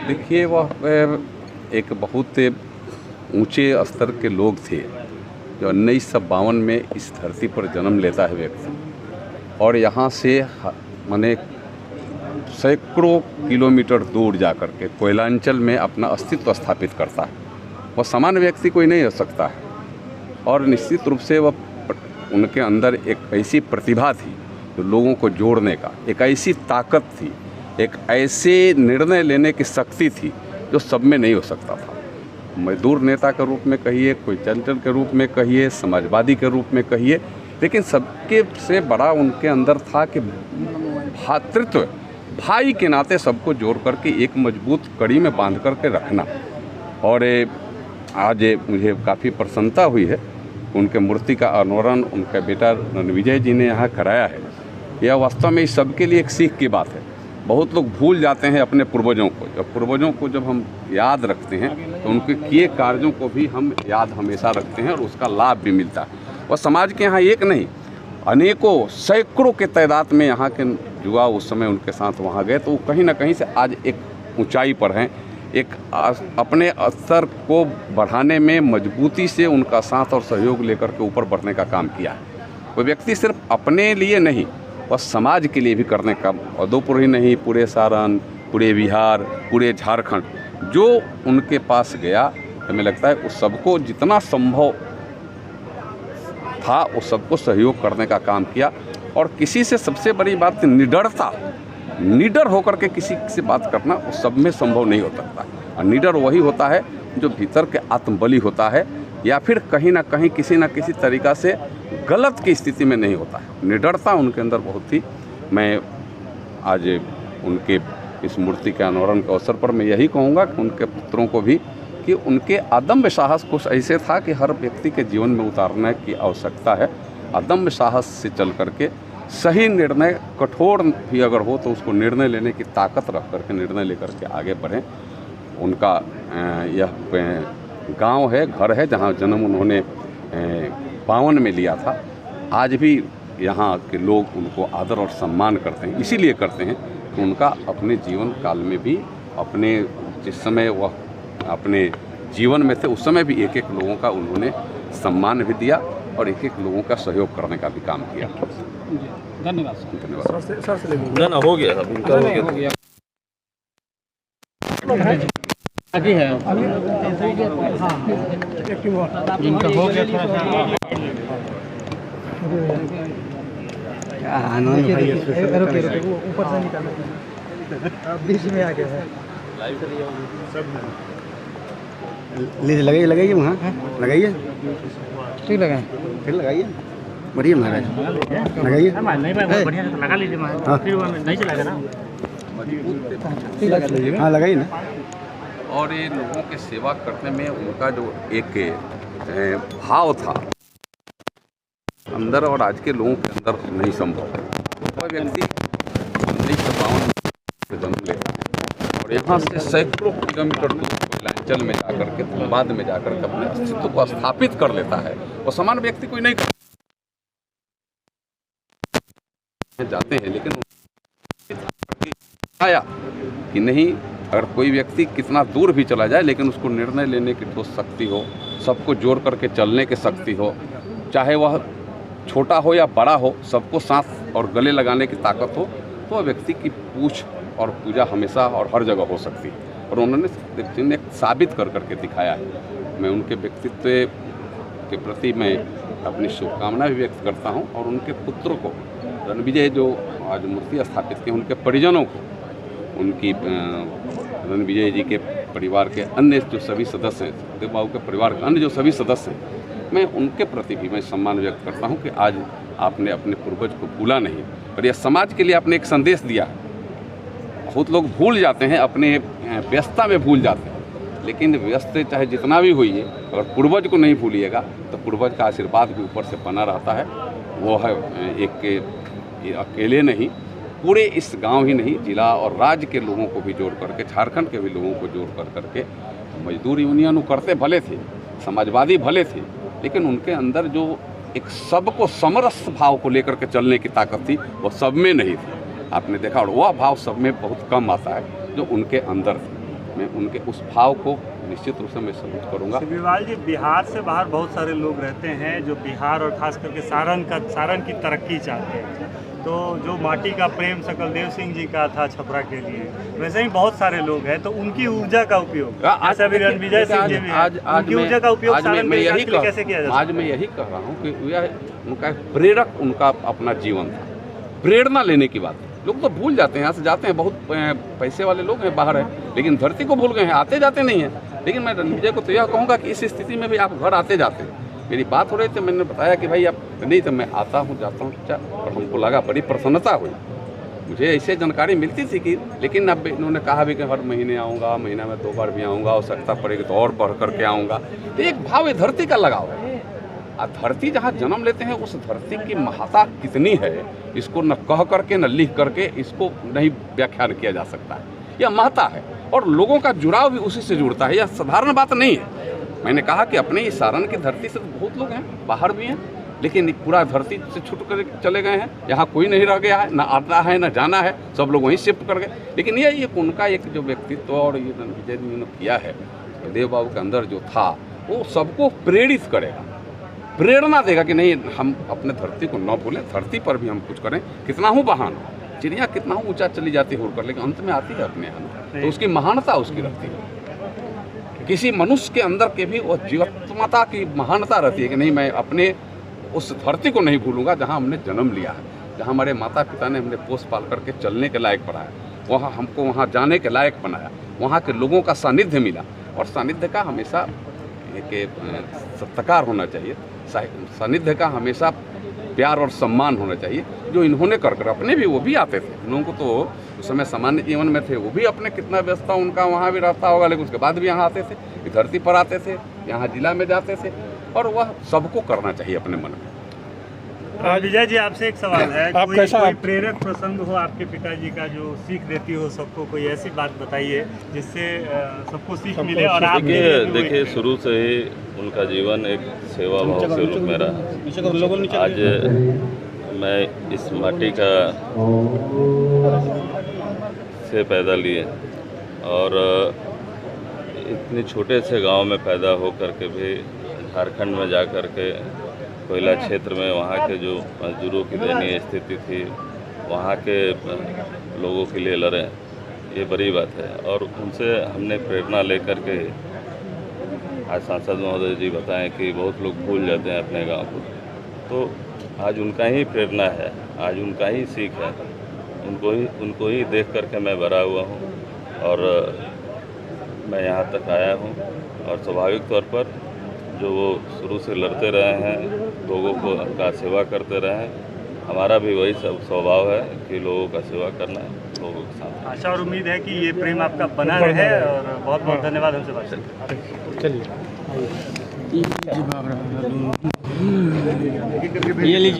देखिए, वह एक बहुत ऊंचे स्तर के लोग थे जो 1952 में इस धरती पर जन्म लेता है व्यक्ति, और यहाँ से माने सैकड़ों किलोमीटर दूर जाकर के कोयलांचल में अपना अस्तित्व स्थापित करता है। वह सामान्य व्यक्ति कोई नहीं हो सकता है, और निश्चित रूप से वह उनके अंदर एक ऐसी प्रतिभा थी जो लोगों को जोड़ने का, एक ऐसी ताकत थी, एक ऐसे निर्णय लेने की शक्ति थी जो सब में नहीं हो सकता था। मजदूर नेता के रूप में कहिए, कोई चंचल के रूप में कहिए, समाजवादी के रूप में कहिए, लेकिन सबके से बड़ा उनके अंदर था कि भातृत्व, भाई के नाते सबको जोड़ करके एक मजबूत कड़ी में बांध करके रखना। और आज मुझे काफ़ी प्रसन्नता हुई है, उनके मूर्ति का अनावरण उनका बेटा रणविजय जी ने यहाँ कराया है। यह वास्तव में इस सबके लिए एक सीख की बात है। बहुत लोग भूल जाते हैं अपने पूर्वजों को। जब पूर्वजों को जब हम याद रखते हैं तो उनके किए कार्यों को भी हम याद हमेशा रखते हैं और उसका लाभ भी मिलता है। वह समाज के यहाँ एक नहीं, अनेकों सैकड़ों के तादाद में यहाँ के युवा उस समय उनके साथ वहाँ गए, तो वो कहीं ना कहीं से आज एक ऊंचाई पर हैं। एक अपने स्तर को बढ़ाने में मजबूती से उनका साथ और सहयोग लेकर के ऊपर बढ़ने का काम किया है। कोई व्यक्ति सिर्फ अपने लिए नहीं, वह समाज के लिए भी करने का, उदयपुर ही नहीं, पूरे सारण, पूरे बिहार, पूरे झारखंड जो उनके पास गया, हमें लगता है उस सबको जितना संभव था उस सबको सहयोग करने का काम किया। और किसी से सबसे बड़ी बात निडरता, निडर होकर के किसी से बात करना उस सब में संभव नहीं हो सकता। और निडर वही होता है जो भीतर के आत्मबली होता है, या फिर कहीं ना कहीं किसी न किसी तरीक़ा से गलत की स्थिति में नहीं होता है। निडरता उनके अंदर बहुत थी। मैं आज उनके इस मूर्ति के अनावरण के अवसर पर मैं यही कहूँगा कि उनके पुत्रों को भी कि उनके अदम्य साहस कुछ ऐसे था कि हर व्यक्ति के जीवन में उतारने की आवश्यकता है। अदम्य साहस से चल करके सही निर्णय, कठोर भी अगर हो तो उसको निर्णय लेने की ताकत रख करके निर्णय लेकर के आगे बढ़ें। उनका यह गांव है, घर है जहां जन्म उन्होंने 52 में लिया था। आज भी यहाँ के लोग उनको आदर और सम्मान करते हैं, इसीलिए करते हैं कि उनका अपने जीवन काल में भी, अपने जिस समय वह अपने जीवन में थे उस समय भी एक एक लोगों का उन्होंने सम्मान भी दिया और एक एक लोगों का सहयोग करने का भी काम किया। धन्यवाद। ना हो गया, अब इनका हो गया। आगे है इनका हो गया थोड़ा सा आनंद भाई ऊपर से निकालो, बीच में आ गया है। लीजिए, लगाइए लगाइए, वहाँ लगाइए, ठीक लगाए, फिर लगाइए, बढ़िया महाराज, लगाइए, बढ़िया लगा लीजिए महाराज, फिर नहीं चलेगा ना, हाँ लगाइए ना। और ये लोगों की सेवा करने में उनका जो एक भाव था अंदर और आज के लोगों के अंदर नहीं संभव। वह व्यक्ति 1952 में जन्म लेता है और यहाँ से सैकड़ों किलोमीटर दूर कोयलांचल में जाकर के, धनबाद में जाकर के अपने अस्तित्व को स्थापित कर लेता है। वो सामान्य व्यक्ति कोई नहीं जाते हैं, लेकिन आया कि नहीं, अगर कोई व्यक्ति कितना दूर भी चला जाए लेकिन उसको निर्णय लेने की ठोस शक्ति हो, सबको जोड़ करके चलने की शक्ति हो, चाहे वह छोटा हो या बड़ा हो, सबको साथ और गले लगाने की ताकत हो, तो वह व्यक्ति की पूछ और पूजा हमेशा और हर जगह हो सकती है। और उन्होंने साबित कर करके दिखाया है। मैं उनके व्यक्तित्व के प्रति मैं अपनी शुभकामना भी व्यक्त करता हूँ और उनके पुत्र को, रणविजय जो आज मूर्ति स्थापित की, उनके परिजनों को, उनकी रणविजय जी के परिवार के अन्य जो सभी सदस्य हैं, सुखदेव बाबू के परिवार के अन्य जो सभी सदस्य हैं, मैं उनके प्रति भी मैं सम्मान व्यक्त करता हूं कि आज आपने अपने पूर्वज को भूला नहीं और यह समाज के लिए आपने एक संदेश दिया। बहुत लोग भूल जाते हैं, अपने व्यस्तता में भूल जाते हैं, लेकिन व्यस्त चाहे जितना भी होइए, अगर पूर्वज को नहीं भूलिएगा तो पूर्वज का आशीर्वाद भी ऊपर से बना रहता है। वो है एक अकेले नहीं, पूरे इस गांव ही नहीं, जिला और राज्य के लोगों को भी जोड़ करके, झारखंड के भी लोगों को जोड़ करके मजदूर यूनियन करते भले थे, समाजवादी भले थे, लेकिन उनके अंदर जो एक सबको समरस भाव को लेकर के चलने की ताकत थी वो सब में नहीं थी। आपने देखा, और वह भाव सब में बहुत कम आता है जो उनके अंदर थी। मैं उनके उस भाव को निश्चित रूप से मैं सलूट करूँगा। सिब्बीवाल जी, बिहार से बाहर बहुत सारे लोग रहते हैं जो बिहार और खास करके सारण की तरक्की चाहते हैं। तो जो माटी का प्रेम सकलदेव सिंह जी का था छपरा के लिए, वैसे ही बहुत सारे लोग हैं, तो उनकी ऊर्जा का उपयोग जैसा भी रणविजय सिंह जी भी हैं, उनकी ऊर्जा का उपयोग सारण के विकास के लिए कैसे किया जाता है? आज मैं यही कह रहा हूँ कि यह उनका प्रेरक उनका अपना जीवन था, प्रेरणा लेने की बात है। लोग तो भूल जाते हैं, यहाँ से जाते हैं, बहुत पैसे वाले लोग हैं बाहर है, लेकिन धरती को भूल गए हैं, आते जाते नहीं हैं। लेकिन मैं रणविजय को तो यह कहूँगा कि इस स्थिति में भी आप घर आते जाते हैं। मेरी बात हो रही थी, मैंने बताया कि भाई आप नहीं, तो मैं आता हूँ जाता हूँ, और हमको लगा बड़ी प्रसन्नता हुई। मुझे ऐसे जानकारी मिलती थी कि, लेकिन अब इन्होंने कहा भी कि हर महीने आऊँगा, महीना में 2 बार भी आऊँगा, आवश्यकता पड़ेगी तो और बढ़ करके आऊँगा। तो एक भाव है, धरती का लगाव है। धरती जहाँ जन्म लेते हैं उस धरती की महत्ता कितनी है, इसको न कह करके न लिख करके इसको नहीं व्याख्यान किया जा सकता है। यह महत्ता है और लोगों का जुड़ाव भी उसी से जुड़ता है, यह साधारण बात नहीं है। मैंने कहा कि अपने इस सारण की धरती से तो बहुत लोग हैं, बाहर भी हैं, लेकिन पूरा धरती से छूट कर चले गए हैं। यहाँ कोई नहीं रह गया है, ना आता है ना जाना है, सब लोग वहीं शिफ्ट कर गए। लेकिन ये उनका एक जो व्यक्तित्व और ये रणविजय जी ने किया है, देव बाबू के अंदर जो था, वो सबको प्रेरित करेगा, प्रेरणा देगा कि नहीं, हम अपने धरती को न भूलें, धरती पर भी हम कुछ करें। कितना हूँ बहान, चिड़िया कितना हूँ ऊँचा चली जाती है उड़कर, लेकिन अंत में आती है अपने अंदर, तो उसकी महानता उसकी रहती है। किसी मनुष्य के अंदर के भी वो जीवात्मता की महानता रहती है कि नहीं, मैं अपने उस धरती को नहीं भूलूंगा जहाँ हमने जन्म लिया है, जहाँ हमारे माता पिता ने हमने पोस पाल करके चलने के लायक बनाया, वहाँ हमको वहाँ जाने के लायक बनाया, वहाँ के लोगों का सानिध्य मिला। और सानिध्य का हमेशा एक सत्कार होना चाहिए, सानिध्य का हमेशा प्यार और सम्मान होना चाहिए, जो इन्होंने कर अपने भी, वो भी आते थे। इन लोगों को तो उस समय सामान्य जीवन में थे, वो भी अपने कितना व्यस्तता उनका वहाँ भी रहता होगा, लेकिन उसके बाद भी यहाँ आते थे, धरती पर आते थे, यहाँ जिला में जाते थे, और वह सबको करना चाहिए अपने मन में। विजय जी, आपसे एक सवाल है, कोई प्रेरक प्रसंग हो आपके पिताजी का जो सीख देती हो सबको, कोई ऐसी बात बताइए जिससे सबको सीख मिले। और आप देखिए, शुरू से ही उनका जीवन एक सेवा भाव से रूप में रहा। आज मैं इस माटी का से पैदा लिए और इतने छोटे से गांव में पैदा हो करके भी झारखंड में जा कर के कोयला क्षेत्र में वहाँ के जो मजदूरों की दयनीय स्थिति थी, वहाँ के लोगों के लिए लड़े, ये बड़ी बात है। और उनसे हमने प्रेरणा लेकर के, आज सांसद महोदय जी बताएं कि बहुत लोग भूल जाते हैं अपने गांव को, तो आज उनका ही प्रेरणा है, आज उनका ही सीख है, उनको ही देख करके मैं बड़ा हुआ हूँ और मैं यहाँ तक आया हूँ। और स्वाभाविक तौर पर जो वो शुरू से लड़ते रहे हैं, लोगों को का सेवा करते रहे हैं, हमारा भी वही सब स्वभाव है कि लोगों का सेवा करना है, लोगों के साथ। आशा और उम्मीद है कि ये प्रेम आपका बना रहे, और बहुत बहुत धन्यवाद हमसे बात करने के लिए। चलिए।